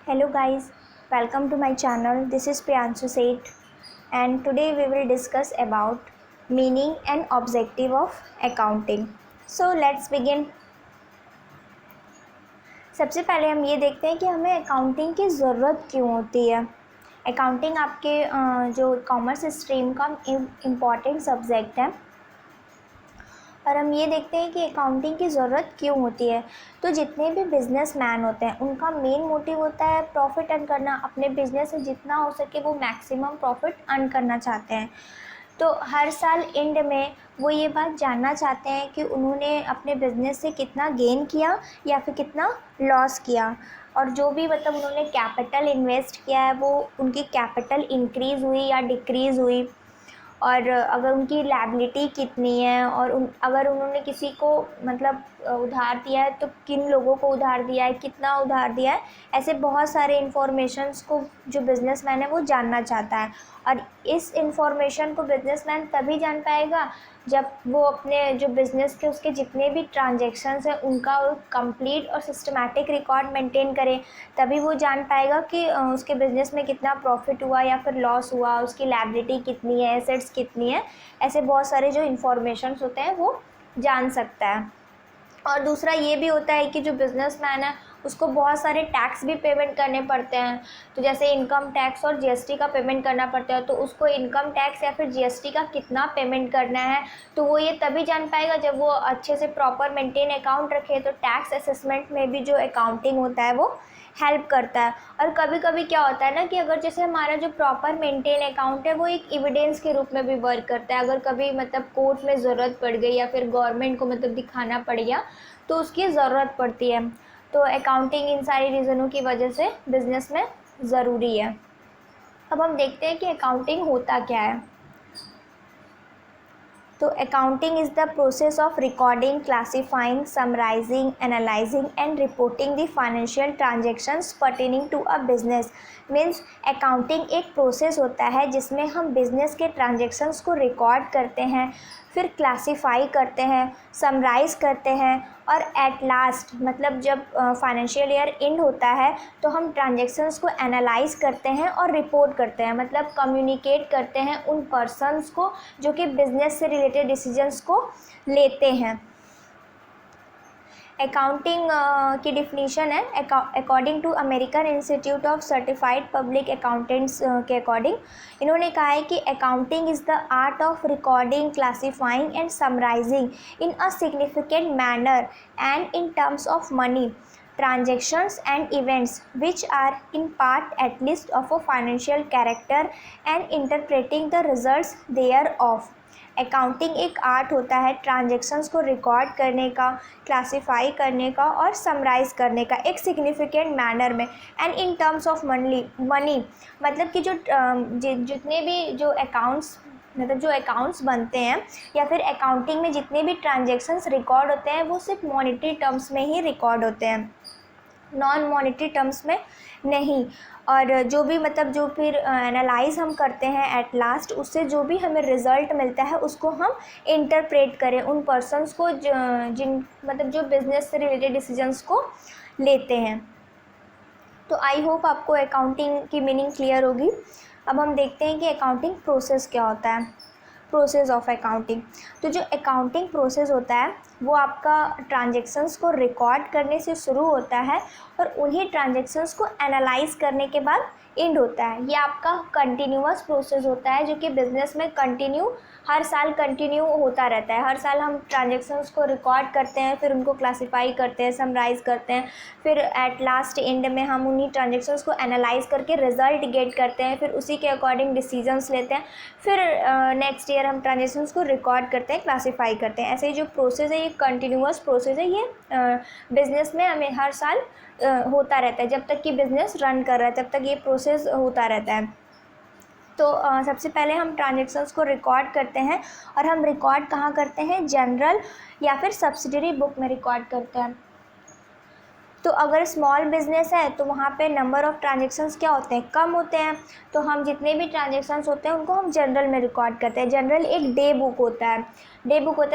Hello guys, welcome to my channel. This is Priyanshu Seth and today we will discuss about meaning and objective of accounting. So let's begin. सबसे पहले हम ये देखते हैं कि हमें अकाउंटिंग की ज़रूरत क्यों होती है। अकाउंटिंग आपके जो कॉमर्स स्ट्रीम का इम्पॉर्टेंट सब्जेक्ट है और हम ये देखते हैं कि अकाउंटिंग की ज़रूरत क्यों होती है। तो जितने भी बिजनेसमैन होते हैं उनका मेन मोटिव होता है प्रॉफिट अर्न करना। अपने बिजनेस से जितना हो सके वो मैक्सिमम प्रॉफिट अर्न करना चाहते हैं। तो हर साल एंड में वो ये बात जानना चाहते हैं कि उन्होंने अपने बिज़नेस से कितना गेन किया या फिर कितना लॉस किया, और जो भी मतलब उन्होंने कैपिटल इन्वेस्ट किया है वो उनकी कैपिटल इंक्रीज़ हुई या डिक्रीज़ हुई, और अगर उनकी लायबिलिटी कितनी है, और अगर उन्होंने किसी को मतलब उधार दिया है तो किन लोगों को उधार दिया है, कितना उधार दिया है। ऐसे बहुत सारे इन्फॉर्मेशंस को जो बिज़नेसमैन है वो जानना चाहता है, और इस इन्फॉर्मेशन को बिज़नेसमैन तभी जान पाएगा जब वो अपने जो बिज़नेस के उसके जितने भी ट्रांजैक्शंस हैं उनका कंप्लीट और सिस्टमैटिक रिकॉर्ड मेंटेन करे। तभी वो जान पाएगा कि उसके बिज़नेस में कितना प्रॉफिट हुआ या फिर लॉस हुआ, उसकी लायबिलिटी कितनी है, एसेट्स कितनी है। ऐसे बहुत सारे जो इन्फॉर्मेशंस होते हैं वो जान सकता है। और दूसरा ये भी होता है कि जो बिज़नेसमैन है उसको बहुत सारे टैक्स भी पेमेंट करने पड़ते हैं। तो जैसे इनकम टैक्स और जीएसटी का पेमेंट करना पड़ता है, तो उसको इनकम टैक्स या फिर जीएसटी का कितना पेमेंट करना है तो वो ये तभी जान पाएगा जब वो अच्छे से प्रॉपर मेंटेन अकाउंट रखे। तो टैक्स असेसमेंट में भी जो अकाउंटिंग होता है वो हेल्प करता है। और कभी कभी क्या होता है ना कि अगर जैसे हमारा जो प्रॉपर मेंटेन अकाउंट है वो एक एविडेंस के रूप में भी वर्क करता है। अगर कभी मतलब कोर्ट में ज़रूरत पड़ गई या फिर गवर्नमेंट को मतलब दिखाना पड़ गया तो उसकी ज़रूरत पड़ती है। तो अकाउंटिंग इन सारी रीज़नों की वजह से बिज़नेस में ज़रूरी है। अब हम देखते हैं कि अकाउंटिंग होता क्या है। तो accounting is the process of recording, classifying, summarising, analysing and reporting the financial transactions pertaining to a business. Means accounting एक प्रोसेस होता है जिसमें हम बिज़नेस के ट्रांजैक्शंस को रिकॉर्ड करते हैं, फिर क्लासीफाई करते हैं, समराइज़ करते हैं, और एट लास्ट मतलब जब फाइनेंशियल ईयर एंड होता है तो हम ट्रांजैक्शंस को एनालाइज करते हैं और रिपोर्ट करते हैं, मतलब कम्युनिकेट करते हैं उन पर्सन्स को जो कि बिज़नेस से रिलेटेड डिसीजंस को लेते हैं। अकाउंटिंग की डिफिनीशन है according to American Institute of Certified Public Accountants के अकॉर्डिंग। इन्होंने कहा है कि accounting is the art of recording, classifying and summarising in a significant manner and in terms of money transactions and events which are in part at least of a financial character and interpreting the results thereof। Accounting एक art होता है transactions को record करने का, classify करने का और summarise करने का एक सिग्निफिकेंट मैनर में, and in terms of money मतलब कि जो जितने भी जो अकाउंट्स मतलब जो अकाउंट्स बनते हैं या फिर अकाउंटिंग में जितने भी ट्रांजैक्शंस रिकॉर्ड होते हैं वो सिर्फ मॉनेटरी टर्म्स में ही रिकॉर्ड होते हैं, नॉन मॉनेटरी टर्म्स में नहीं। और जो भी मतलब जो फिर एनालाइज हम करते हैं एट लास्ट, उससे जो भी हमें रिज़ल्ट मिलता है उसको हम इंटरप्रेट करें उन पर्सन्स को जिन मतलब जो बिज़नेस से रिलेटेड डिसीजंस को लेते हैं। तो आई होप आपको अकाउंटिंग की मीनिंग क्लियर होगी। अब हम देखते हैं कि अकाउंटिंग प्रोसेस क्या होता है। प्रोसेस ऑफ अकाउंटिंग, तो जो अकाउंटिंग प्रोसेस होता है वो आपका ट्रांजैक्शंस को रिकॉर्ड करने से शुरू होता है और उन्हीं ट्रांजैक्शंस को एनालाइज करने के बाद एंड होता है। ये आपका कंटिन्यूअस प्रोसेस होता है जो कि बिज़नेस में हर साल कंटिन्यू होता रहता है। हर साल हम ट्रांजैक्शंस को रिकॉर्ड करते हैं, फिर उनको क्लासीफाई करते हैं, समराइज करते हैं, फिर एट लास्ट एंड में हम उन्हीं ट्रांजैक्शंस को एनालाइज करके रिज़ल्ट गेट करते हैं, फिर उसी के अकॉर्डिंग डिसीजंस लेते हैं, फिर नेक्स्ट ईयर हम ट्रांजैक्शंस को रिकॉर्ड करते हैं, क्लासीफाई करते हैं। ऐसे ही जो प्रोसेस है ये कंटिन्यूअस प्रोसेस है। ये बिज़नेस में हमें हर साल होता रहता है, जब तक कि बिज़नेस रन कर रहा है तब तक ये प्रोसेस होता रहता है। तो सबसे पहले हम ट्रांजैक्शंस को रिकॉर्ड करते हैं, और हम रिकॉर्ड कहाँ करते हैं, जनरल या फिर सब्सिडरी बुक में रिकॉर्ड करते हैं। तो अगर स्मॉल बिज़नेस है तो वहाँ पे नंबर ऑफ़ ट्रांजैक्शंस क्या होते हैं, कम होते हैं, तो हम जितने भी ट्रांजैक्शंस होते हैं उनको हम जनरल में रिकॉर्ड करते हैं। जनरल एक डे बुक होता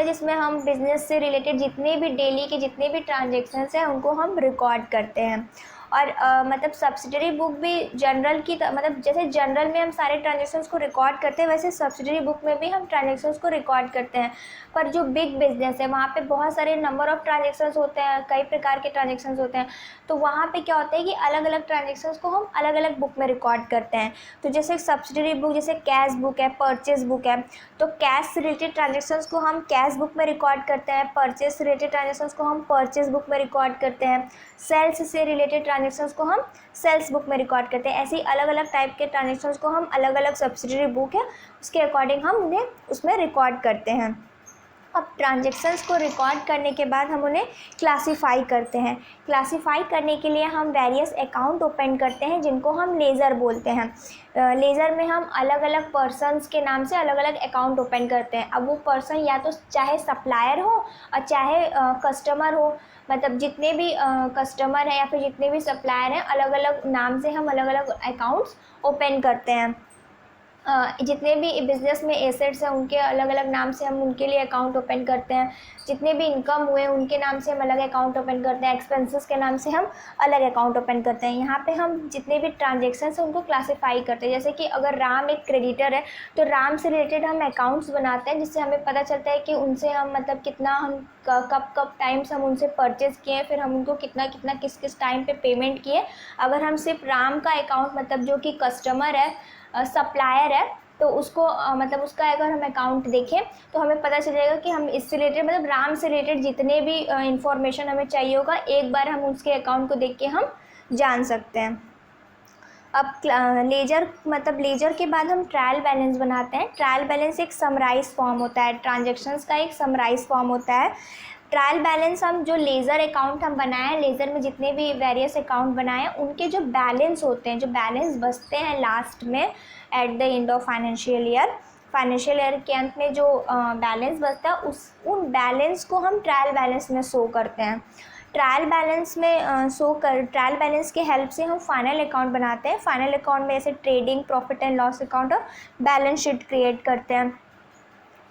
है जिसमें हम बिज़नेस से रिलेटेड जितने भी डेली के जितने भी ट्रांजैक्शंस हैं उनको हम रिकॉर्ड करते हैं। और मतलब सब्सिडरी बुक भी जनरल की मतलब जैसे जनरल में हम सारे ट्रांजेक्शन्स को रिकॉर्ड करते हैं, वैसे सब्सिडरी बुक में भी हम ट्रांजेक्शन्स को रिकॉर्ड करते हैं। पर जो बिग बिजनेस है वहाँ पे बहुत सारे नंबर ऑफ ट्रांजेक्शन्स होते हैं, कई प्रकार के ट्रांजेक्शन्स होते हैं, तो वहाँ पे क्या होता है कि अलग अलग ट्रांजेक्शन्स को हम अलग अलग बुक में रिकॉर्ड करते हैं। तो जैसे सब्सिडरी बुक, जैसे कैश बुक है, परचेज बुक है, तो कैश से रिलेटेड ट्रांजेक्शन्स को हम कैश बुक में रिकॉर्ड करते हैं, परचेज से रिलेटेड ट्रांजेक्शन्स को हम परचेज बुक में रिकॉर्ड करते हैं, सेल्स से रिलेटेड ट्रांजेक्शन्स को हम सेल्स बुक में रिकॉर्ड करते हैं। ऐसे ही अलग अलग टाइप के ट्रांजेक्शन्स को हम अलग अलग सब्सिडरी बुक है उसके अकॉर्डिंग हम उन्हें उसमें रिकॉर्ड करते हैं। अब ट्रांजेक्शन्स को रिकॉर्ड करने के बाद हम उन्हें क्लासीफाई करते हैं। क्लासीफाई करने के लिए हम वेरियस अकाउंट ओपन करते हैं जिनको हम लेज़र बोलते हैं। लेज़र में हम अलग अलग पर्सन्स के नाम से अलग अलग अकाउंट ओपन करते हैं। अब वो पर्सन या तो चाहे सप्लायर हो और चाहे कस्टमर हो, मतलब जितने भी कस्टमर हैं या फिर जितने भी सप्लायर हैं, अलग अलग नाम से हम अलग अलग अकाउंट्स ओपन करते हैं। जितने भी बिज़नेस में एसेट्स हैं उनके अलग अलग नाम से हम उनके लिए अकाउंट ओपन करते हैं। जितने भी इनकम हुए उनके नाम से हम अलग अकाउंट ओपन करते हैं। एक्सपेंसेस के नाम से हम अलग अकाउंट ओपन करते हैं। यहाँ पे हम जितने भी ट्रांजेक्शन्स हैं उनको क्लासीफाई करते हैं। जैसे कि अगर राम एक क्रेडिटर है तो राम से रिलेटेड हम अकाउंट्स बनाते हैं, जिससे हमें पता चलता है कि उनसे हम मतलब कितना हम कब कब टाइम्स हम उनसे परचेज़ किए, फिर हम उनको कितना कितना किस किस टाइम पे पेमेंट किए। अगर हम सिर्फ राम का अकाउंट मतलब जो कि कस्टमर है, सप्लायर है, तो उसको मतलब उसका अगर हम अकाउंट देखें तो हमें पता चल जाएगा कि हम इससे रिलेटेड मतलब राम से रिलेटेड जितने भी इंफॉर्मेशन हमें चाहिए होगा, एक बार हम उसके अकाउंट को देख के हम जान सकते हैं। अब लेजर मतलब लेजर के बाद हम ट्रायल बैलेंस बनाते हैं। ट्रायल बैलेंस एक समराइज फॉर्म होता है, ट्रांजेक्शन्स का एक समराइज फॉर्म होता है। ट्रायल बैलेंस हम जो लेज़र अकाउंट हम बनाए हैं, लेज़र में जितने भी वेरियस अकाउंट बनाए हैं उनके जो बैलेंस होते हैं, जो बैलेंस बचते हैं लास्ट में at the end of financial year के अंत में जो बैलेंस बचता है उन बैलेंस को हम ट्रायल बैलेंस में शो करते हैं। ट्रायल बैलेंस में ट्रायल बैलेंस के हेल्प से हम फाइनल अकाउंट बनाते हैं। फाइनल अकाउंट में ऐसे trading, profit and loss account और बैलेंस शीट क्रिएट करते हैं।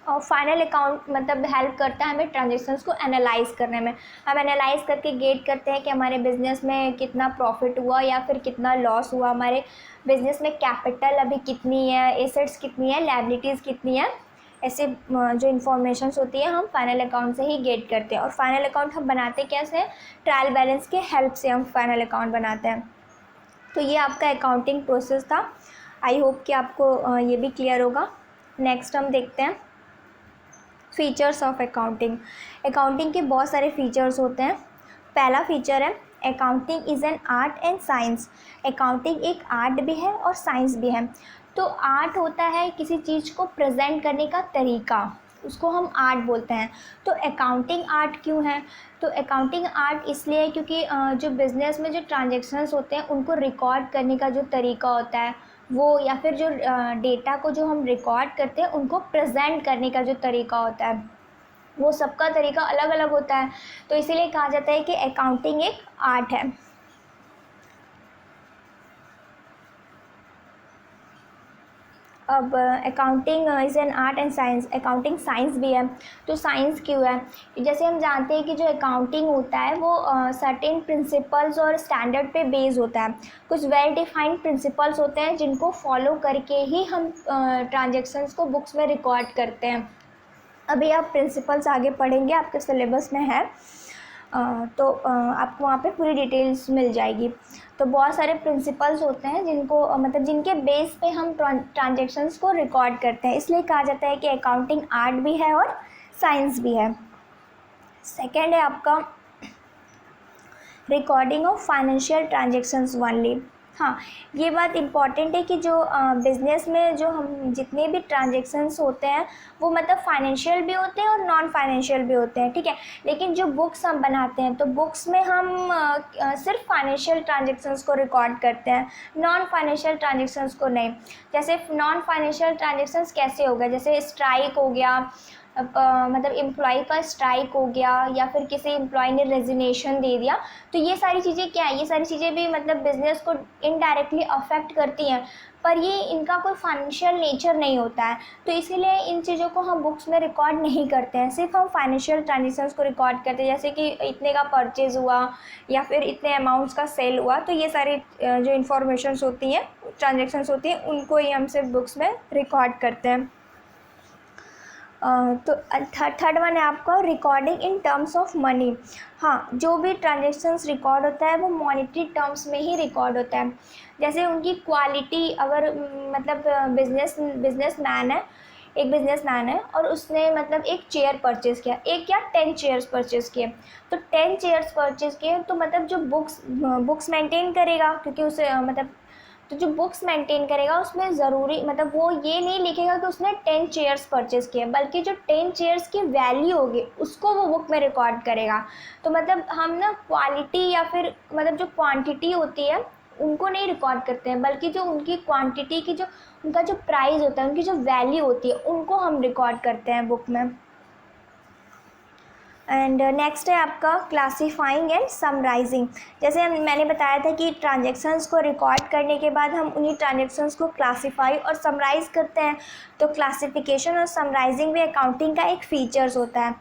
और फाइनल अकाउंट मतलब हेल्प करता है हमें ट्रांजेक्शन्स को एनालाइज करने में। हम एनालाइज करके गेट करते हैं कि हमारे बिज़नेस में कितना प्रॉफिट हुआ या फिर कितना लॉस हुआ, हमारे बिज़नेस में कैपिटल अभी कितनी है, एसेट्स कितनी है, लायबिलिटीज़ कितनी है। ऐसे जो इन्फॉर्मेशंस होती है हम फाइनल अकाउंट से ही गेट करते हैं। और फाइनल अकाउंट हम बनाते कैसे हैं? ट्रायल बैलेंस के हेल्प से हम फाइनल अकाउंट बनाते हैं। तो ये आपका अकाउंटिंग प्रोसेस था। आई होप कि आपको ये भी क्लियर होगा। नेक्स्ट हम देखते हैं फीचर्स ऑफ अकाउंटिंग। अकाउंटिंग के बहुत सारे फीचर्स होते हैं। पहला फीचर है accounting is an art and science. Accounting एक आर्ट भी है और साइंस भी है। तो आर्ट होता है किसी चीज़ को प्रेजेंट करने का तरीका, उसको हम आर्ट बोलते हैं। तो अकाउंटिंग आर्ट क्यों है? तो अकाउंटिंग आर्ट इसलिए है क्योंकि जो बिज़नेस में जो ट्रांजेक्शन्स होते हैं उनको रिकॉर्ड करने का जो तरीका होता है वो, या फिर जो डेटा को जो हम रिकॉर्ड करते हैं उनको प्रेजेंट करने का जो तरीका होता है, वो सबका तरीका अलग अलग होता है। तो इसीलिए कहा जाता है कि अकाउंटिंग एक आर्ट है। अब accounting is an art and science. Accounting science भी है। तो साइंस क्यों है? जैसे हम जानते हैं कि जो अकाउंटिंग होता है वो सर्टेन प्रिंसिपल्स और स्टैंडर्ड पे बेस होता है। कुछ वेल डिफाइंड प्रिंसिपल्स होते हैं जिनको फॉलो करके ही हम ट्रांजेक्शन्स को बुक्स में रिकॉर्ड करते हैं। अभी आप प्रिंसिपल्स आगे पढ़ेंगे, आपके सिलेबस में है, तो आपको वहाँ पे पूरी डिटेल्स मिल जाएगी। तो बहुत सारे प्रिंसिपल्स होते हैं जिनको मतलब जिनके बेस पे हम ट्रांजेक्शन्स को रिकॉर्ड करते हैं, इसलिए कहा जाता है कि अकाउंटिंग आर्ट भी है और साइंस भी है। सेकेंड है आपका recording of financial transactions only. हाँ, ये बात इम्पॉर्टेंट है कि जो बिज़नेस में जो हम जितने भी ट्रांजेक्शन्स होते हैं वो मतलब फाइनेंशियल भी होते हैं और नॉन फाइनेंशियल भी होते हैं, ठीक है। लेकिन जो बुक्स हम बनाते हैं तो बुक्स में हम सिर्फ फाइनेंशियल ट्रांजेक्शन्स को रिकॉर्ड करते हैं, नॉन फाइनेंशियल ट्रांजेक्शन्स को नहीं। जैसे नॉन फाइनेंशियल ट्रांजेक्शन्स कैसे हो गया? जैसे स्ट्राइक हो गया, मतलब एम्प्लॉय का स्ट्राइक हो गया, या फिर किसी एम्प्लॉय ने रेजिग्नेशन दे दिया। तो ये सारी चीज़ें क्या है? ये सारी चीज़ें भी मतलब बिज़नेस को इनडायरेक्टली अफेक्ट करती हैं, पर ये इनका कोई फाइनेंशियल नेचर नहीं होता है, तो इसीलिए इन चीज़ों को हम बुक्स में रिकॉर्ड नहीं करते हैं। सिर्फ हम फाइनेंशियल ट्रांजेक्शन्स को रिकॉर्ड करते हैं, जैसे कि इतने का परचेज़ हुआ या फिर इतने अमाउंट्स का सेल हुआ, तो ये सारी जो इन्फॉर्मेशंस होती हैं, ट्रांजेक्शन्स होती हैं, उनको ही हम सिर्फ बुक्स में रिकॉर्ड करते हैं। तो थर्ड वन है आपका recording in terms of money. हाँ, जो भी ट्रांजेक्शन्स रिकॉर्ड होता है वो मॉनेटरी टर्म्स में ही रिकॉर्ड होता है। जैसे उनकी क्वालिटी, अगर मतलब बिजनेसमैन है, एक बिजनेसमैन है और उसने मतलब एक चेयर परचेज़ किया, एक या 10 चेयर्स परचेज़ किए, तो 10 चेयर्स परचेज़ किए तो मतलब जो बुक्स मेंटेन करेगा, क्योंकि उसे मतलब तो जो बुक्स मेंटेन करेगा उसमें ज़रूरी मतलब वो ये नहीं लिखेगा कि उसने 10 चेयर्स परचेज़ किए, बल्कि जो 10 चेयर्स की वैल्यू होगी उसको वो बुक में रिकॉर्ड करेगा। तो मतलब हम ना क्वालिटी या फिर मतलब जो क्वांटिटी होती है उनको नहीं रिकॉर्ड करते हैं, बल्कि जो उनकी क्वांटिटी की जो उनका जो प्राइस होता है, उनकी जो वैल्यू होती है, उनको हम रिकॉर्ड करते हैं बुक में। एंड नेक्स्ट है आपका क्लासीफाइंग एंड समराइजिंग। जैसे मैंने बताया था कि ट्रांजेक्शन्स को रिकॉर्ड करने के बाद हम उन्हीं ट्रांजेक्शन्स को क्लासीफाई और समराइज़ करते हैं। तो क्लासिफिकेशन और समराइजिंग भी अकाउंटिंग का एक फीचर्स होता है।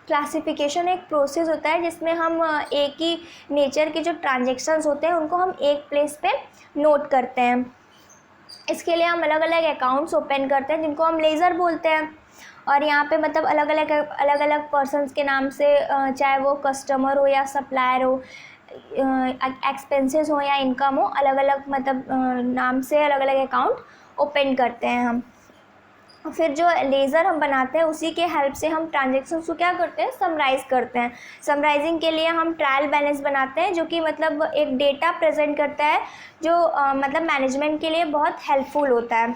क्लासिफिकेशन एक प्रोसेस होता है जिसमें हम एक ही नेचर के जो ट्रांजेक्शन्स होते हैं उनको हम एक प्लेस पे नोट करते हैं। इसके लिए हम अलग अलग अकाउंट्स ओपन करते हैं जिनको हम लेज़र बोलते हैं, और यहाँ पे मतलब अलग अलग पर्सन्स के नाम से, चाहे वो कस्टमर हो या सप्लायर हो, एक्सपेंसेस हो या इनकम हो, अलग अलग मतलब नाम से अलग अलग अकाउंट ओपन करते हैं हम। फिर जो लेज़र हम बनाते हैं उसी के हेल्प से हम ट्रांजेक्शन्स को क्या करते हैं, समराइज़ करते हैं। समराइजिंग के लिए हम ट्रायल बैलेंस बनाते हैं, जो कि मतलब एक डेटा प्रेजेंट करता है जो मतलब मैनेजमेंट के लिए बहुत हेल्पफुल होता है।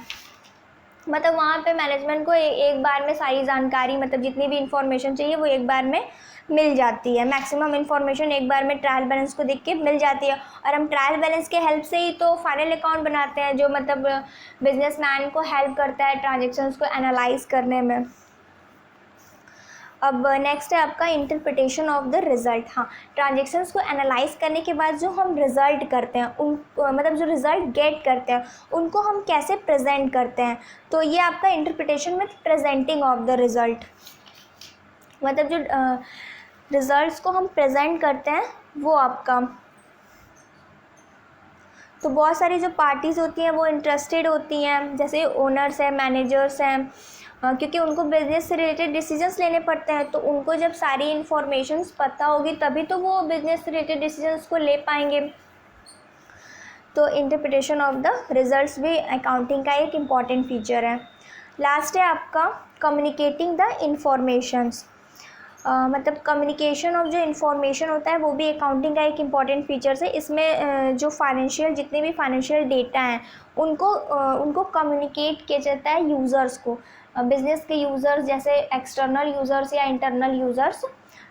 मतलब वहाँ पे मैनेजमेंट को एक बार में सारी जानकारी, मतलब जितनी भी इंफॉर्मेशन चाहिए वो एक बार में मिल जाती है। मैक्सिमम इंफॉर्मेशन एक बार में ट्रायल बैलेंस को देख के मिल जाती है, और हम ट्रायल बैलेंस के हेल्प से ही तो फाइनल अकाउंट बनाते हैं, जो मतलब बिजनेसमैन को हेल्प करता है ट्रांजेक्शन्स को एनालाइज करने में। अब नेक्स्ट है आपका इंटरप्रिटेशन ऑफ द रिज़ल्ट। हाँ, ट्रांजेक्शन्स को एनालाइज करने के बाद जो हम रिज़ल्ट करते हैं उन मतलब जो रिज़ल्ट गेट करते हैं उनको हम कैसे प्रेजेंट करते हैं, तो ये आपका interpretation with presenting of the result. मतलब जो रिज़ल्ट्स को हम प्रेजेंट करते हैं वो आपका, तो बहुत सारी जो पार्टीज़ होती हैं वो इंटरेस्टेड होती हैं, जैसे ओनर्स हैं, मैनेजर्स हैं, क्योंकि उनको बिज़नेस से रिलेटेड डिसीजंस लेने पड़ते हैं, तो उनको जब सारी इन्फॉर्मेशंस पता होगी तभी तो वो बिज़नेस से रिलेटेड डिसीजंस को ले पाएंगे। तो इंटरप्रिटेशन ऑफ द रिजल्ट्स भी अकाउंटिंग का एक इम्पॉर्टेंट फीचर है। लास्ट है आपका कम्युनिकेटिंग द इन्फॉर्मेशंस। मतलब कम्युनिकेशन ऑफ जो इन्फॉर्मेशन होता है वो भी अकाउंटिंग का एक इम्पॉर्टेंट फीचर्स है। इसमें जो फाइनेंशियल जितने भी फाइनेंशियल डेटा हैं उनको कम्युनिकेट किया जाता है यूज़र्स को, बिज़नेस के यूज़र्स, जैसे एक्सटर्नल यूज़र्स या इंटरनल यूज़र्स।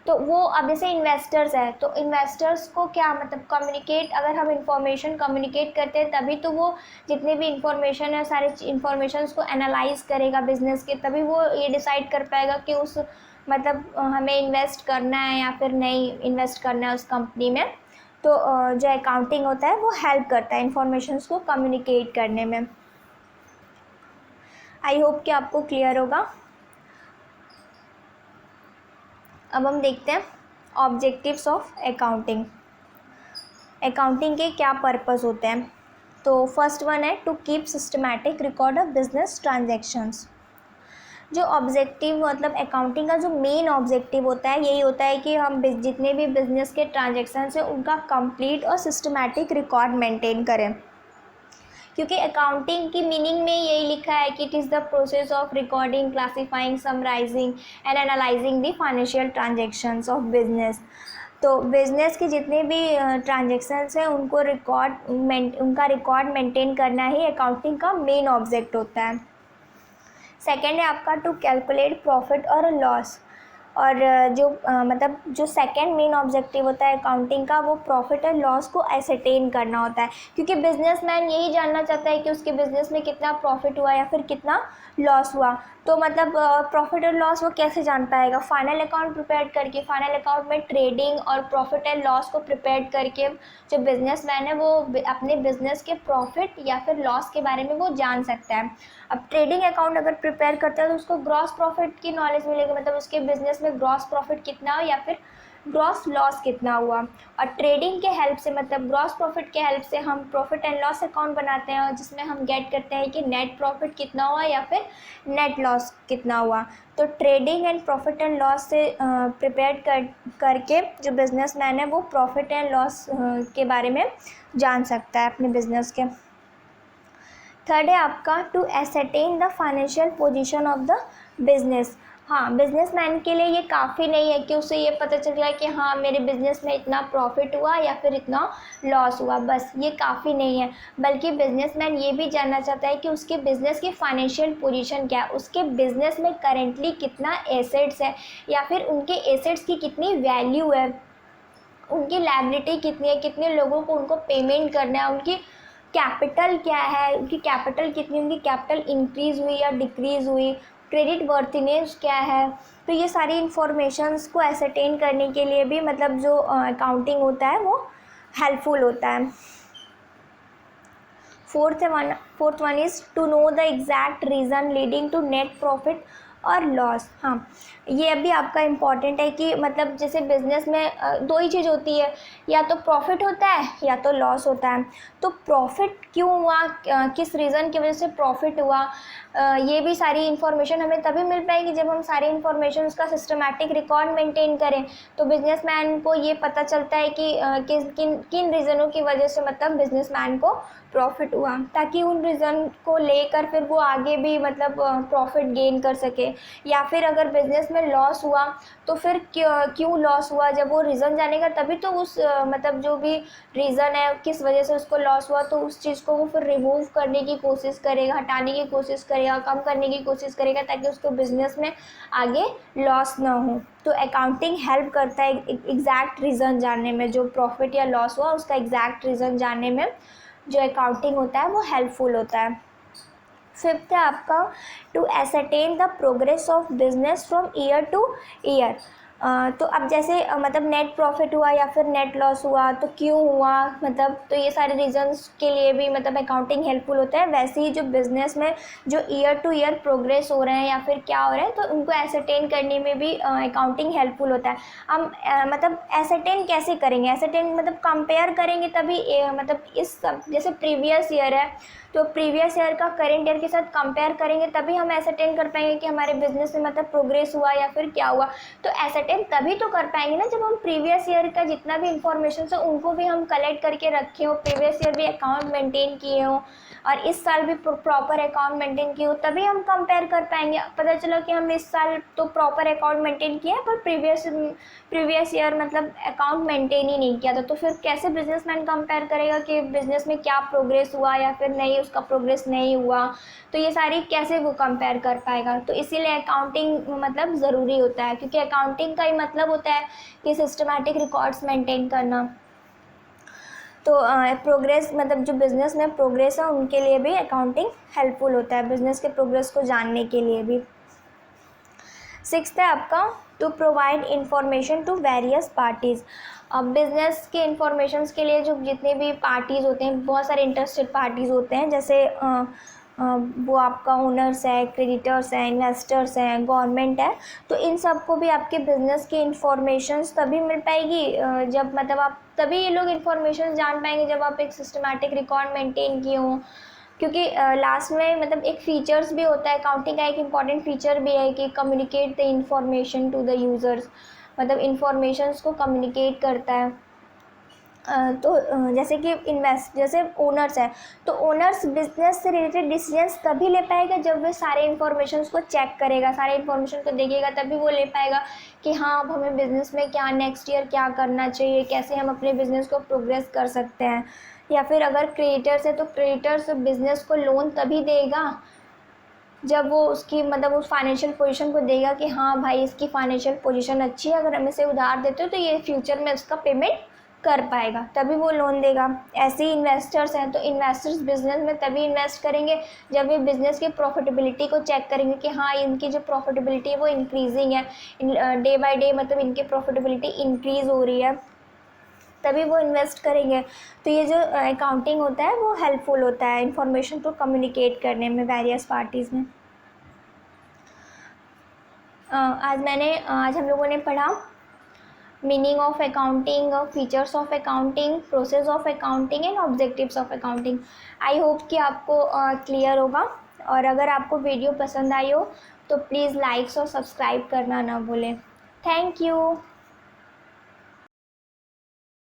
तो वो अब जैसे इन्वेस्टर्स है, तो इन्वेस्टर्स को क्या मतलब कम्युनिकेट, अगर हम इंफॉर्मेशन कम्युनिकेट करते हैं तभी तो वो जितने भी इंफॉर्मेशन है सारे इंफॉर्मेशंस को एनालाइज करेगा बिज़नेस के, तभी वो ये डिसाइड कर पाएगा कि उस मतलब हमें इन्वेस्ट करना है या फिर नहीं इन्वेस्ट करना है उस कंपनी में। तो जो अकाउंटिंग होता है वो हेल्प करता है इंफॉर्मेशंस को कम्युनिकेट करने में। आई होप कि आपको क्लियर होगा। अब हम देखते हैं ऑब्जेक्टिव्स ऑफ अकाउंटिंग। अकाउंटिंग के क्या पर्पस होते हैं। तो फर्स्ट वन है to keep systematic record of business transactions. जो ऑब्जेक्टिव मतलब अकाउंटिंग का जो मेन ऑब्जेक्टिव होता है यही होता है कि हम जितने भी बिजनेस के ट्रांजैक्शंस हैं उनका कंप्लीट और सिस्टमैटिक रिकॉर्ड मेंटेन करें, क्योंकि अकाउंटिंग की मीनिंग में यही लिखा है कि it is the process of recording, classifying, summarising and analysing the financial transactions of business. तो बिज़नेस के जितने भी ट्रांजैक्शंस हैं उनका रिकॉर्ड मेंटेन करना ही अकाउंटिंग का मेन ऑब्जेक्ट होता है। सेकेंड है आपका टू कैलकुलेट प्रॉफिट और लॉस। और जो मतलब जो सेकंड मेन ऑब्जेक्टिव होता है अकाउंटिंग का, वो प्रॉफिट एंड लॉस को एसरटेन करना होता है, क्योंकि बिजनेसमैन यही जानना चाहता है कि उसके बिजनेस में कितना प्रॉफिट हुआ या फिर कितना लॉस हुआ। तो मतलब प्रॉफिट और लॉस वो कैसे जान पाएगा? फाइनल अकाउंट प्रिपेयर करके। फाइनल अकाउंट में ट्रेडिंग और प्रॉफिट एंड लॉस को प्रिपेयर करके जो बिजनेसमैन है वो अपने बिजनेस के प्रॉफिट या फिर लॉस के बारे में वो जान सकता है। अब ट्रेडिंग अकाउंट अगर प्रिपेयर करता है तो उसको ग्रॉस प्रॉफिट की नॉलेज मिलेगी, मतलब उसके बिजनेस में ग्रॉस प्रॉफिट कितना हो या फिर ग्रॉस लॉस कितना हुआ। और ट्रेडिंग के हेल्प से, मतलब ग्रॉस प्रॉफिट के हेल्प से हम प्रॉफिट एंड लॉस अकाउंट बनाते हैं, और जिसमें हम गेट करते हैं कि नेट प्रॉफिट कितना हुआ या फिर नेट लॉस कितना हुआ। तो trading and profit and loss से प्रिपेयर करके जो बिजनेसमैन है वो प्रॉफिट एंड लॉस के बारे में जान सकता है अपने बिजनेस के। थर्ड है आपका to ascertain the financial position of the business. हाँ, बिजनेसमैन के लिए ये काफ़ी नहीं है कि उसे ये पता चल जाए कि हाँ मेरे बिजनेस में इतना प्रॉफिट हुआ या फिर इतना लॉस हुआ, बस ये काफ़ी नहीं है। बल्कि बिजनेसमैन ये भी जानना चाहता है कि उसके बिज़नेस की फाइनेंशियल पोजीशन क्या है, उसके बिज़नेस में करेंटली कितना एसेट्स है या फिर उनके एसेट्स की कितनी वैल्यू है, उनकी लायबिलिटी कितनी है, कितने लोगों को उनको पेमेंट करना है, उनकी कैपिटल क्या है, उनकी कैपिटल कितनी, उनकी कैपिटल इंक्रीज़ हुई या डिक्रीज़ हुई, क्रेडिट वर्थीनेस क्या है। तो ये सारी इंफॉर्मेशंस को एसरटेन करने के लिए भी मतलब जो अकाउंटिंग होता है वो हेल्पफुल होता है। Fourth one is to know the exact reason leading to net profit और लॉस। हाँ, ये अभी आपका इम्पॉर्टेंट है कि मतलब जैसे बिज़नेस में दो ही चीज़ होती है, या तो प्रॉफिट होता है या तो लॉस होता है। तो प्रॉफिट क्यों हुआ, किस रीज़न की वजह से प्रॉफिट हुआ, ये भी सारी इन्फॉर्मेशन हमें तभी मिल पाएगी जब हम सारी इन्फॉर्मेशन उसका सिस्टमैटिक रिकॉर्ड मेंटेन करें। तो बिजनेसमैन को ये पता चलता है कि किन किन रीज़नों की वजह से मतलब बिजनेसमैन को प्रॉफिट हुआ, ताकि उन रीज़न को लेकर फिर वो आगे भी मतलब प्रॉफिट गेन कर सके। या फिर अगर बिजनेस में लॉस हुआ तो फिर क्यों लॉस हुआ, जब वो रीज़न जानेगा तभी तो उस मतलब जो भी रीज़न है किस वजह से उसको लॉस हुआ तो उस चीज़ को वो फिर रिमूव करने की कोशिश करेगा, हटाने की कोशिश करेगा, कम करने की कोशिश करेगा, ताकि उसको बिजनेस में आगे लॉस ना हो। तो अकाउंटिंग हेल्प करता है एग्जैक्ट रीज़न जानने में, जो प्रॉफिट या लॉस हुआ उसका एग्जैक्ट रीज़न जानने में जो अकाउंटिंग होता है वो हेल्पफुल होता है। फिफ्थ है आपका to ascertain the progress of business from year to year. तो अब जैसे मतलब नेट प्रॉफिट हुआ या फिर नेट लॉस हुआ तो क्यों हुआ, मतलब तो ये सारे रीजंस के लिए भी मतलब अकाउंटिंग हेल्पफुल होता है। वैसे ही जो बिज़नेस में जो ईयर टू ईयर प्रोग्रेस हो रहे हैं या फिर क्या हो रहा है तो उनको एसरटेन करने में भी अकाउंटिंग हेल्पफुल होता है। हम मतलब एसरटेन कैसे करेंगे, एसरटेन मतलब कंपेयर करेंगे तभी मतलब इस जैसे प्रीवियस ईयर है तो प्रीवियस ईयर का करेंट ईयर के साथ कंपेयर करेंगे तभी हम एसरटेन कर पाएंगे कि हमारे बिजनेस में मतलब प्रोग्रेस हुआ या फिर क्या हुआ। तो एसरटेन तभी तो कर पाएंगे ना जब हम प्रीवियस ईयर का जितना भी इंफॉर्मेशन है उनको भी हम कलेक्ट करके रखे हो, प्रीवियस ईयर भी अकाउंट मेंटेन किए हो और इस साल भी प्रॉपर अकाउंट मेंटेन किए हो, तभी हम कंपेयर कर पाएंगे। पता चला कि हम इस साल तो प्रॉपर अकाउंट मेंटेन किया है पर प्रीवियस ईयर मतलब अकाउंट मेंटेन ही नहीं किया था, तो फिर कैसे बिजनेसमैन कंपेयर करेगा कि बिजनेस में क्या प्रोग्रेस हुआ या फिर नहीं, उसका प्रोग्रेस नहीं हुआ। तो ये सारी कैसे वो कंपेयर कर पाएगा। तो इसीलिए अकाउंटिंग मतलब ज़रूरी होता है, क्योंकि अकाउंटिंग का ही मतलब होता है कि सिस्टमैटिक रिकॉर्ड्स मेंटेन करना। तो प्रोग्रेस मतलब जो बिज़नेस में प्रोग्रेस है उनके लिए भी अकाउंटिंग हेल्पफुल होता है, बिज़नेस के प्रोग्रेस को जानने के लिए भी। सिक्स्थ है आपका to provide information to various parties. अब बिज़नेस के इंफॉर्मेशंस के लिए जो जितने भी पार्टीज़ होते हैं, बहुत सारे इंटरेस्टेड पार्टीज़ होते हैं, जैसे वो आपका ओनर्स है, क्रेडिटर्स हैं, इन्वेस्टर्स हैं, गवर्नमेंट है। तो इन सब को भी आपके बिज़नेस की इंफॉर्मेशंस तभी मिल पाएगी जब मतलब आप तभी ये लोग इंफॉर्मेशन जान पाएंगे जब आप एक सिस्टमैटिक रिकॉर्ड मेंटेन किए हों। क्योंकि लास्ट में मतलब एक फ़ीचर्स भी होता है, अकाउंटिंग का एक इम्पॉर्टेंट फ़ीचर भी है कि communicate the information to the users, मतलब इंफॉर्मेशंस को कम्युनिकेट करता है। तो जैसे कि जैसे ओनर्स है तो ओनर्स बिजनेस से रिलेटेड डिसीजंस तभी ले पाएगा जब वे सारे इन्फॉर्मेशन को चेक करेगा, सारे इन्फॉर्मेशन को देखेगा, तभी वो ले पाएगा कि हाँ अब हमें बिज़नेस में क्या नेक्स्ट ईयर क्या करना चाहिए, कैसे हम अपने बिज़नेस को प्रोग्रेस कर सकते हैं। या फिर अगर क्रेडिटर्स है तो क्रेडिटर्स बिज़नेस को लोन तभी देगा जब वो उसकी मतलब उस फाइनेंशियल पोजीशन को देगा कि हाँ भाई इसकी फाइनेंशियल पोजीशन अच्छी है, अगर हम इसे उधार देते हो तो ये फ्यूचर में उसका पेमेंट कर पाएगा, तभी वो लोन देगा। ऐसे ही इन्वेस्टर्स हैं, तो इन्वेस्टर्स बिजनेस में तभी इन्वेस्ट करेंगे जब ये बिज़नेस की प्रॉफिटेबिलिटी को चेक करेंगे कि हाँ इनकी जो प्रॉफिटेबिलिटी है वो इंक्रीजिंग है, डे बाय डे मतलब इनकी प्रॉफिटेबिलिटी इंक्रीज़ हो रही है, तभी वो इन्वेस्ट करेंगे। तो ये जो अकाउंटिंग होता है वो हेल्पफुल होता है इंफॉर्मेशन को कम्युनिकेट करने में वेरियस पार्टीज़ में। आज हम लोगों ने पढ़ा meaning of accounting, features of accounting, process of accounting and objectives of accounting. I hope कि आपको क्लियर होगा, और अगर आपको वीडियो पसंद आई हो तो प्लीज़ लाइक्स और सब्सक्राइब करना ना भूलें। Thank you.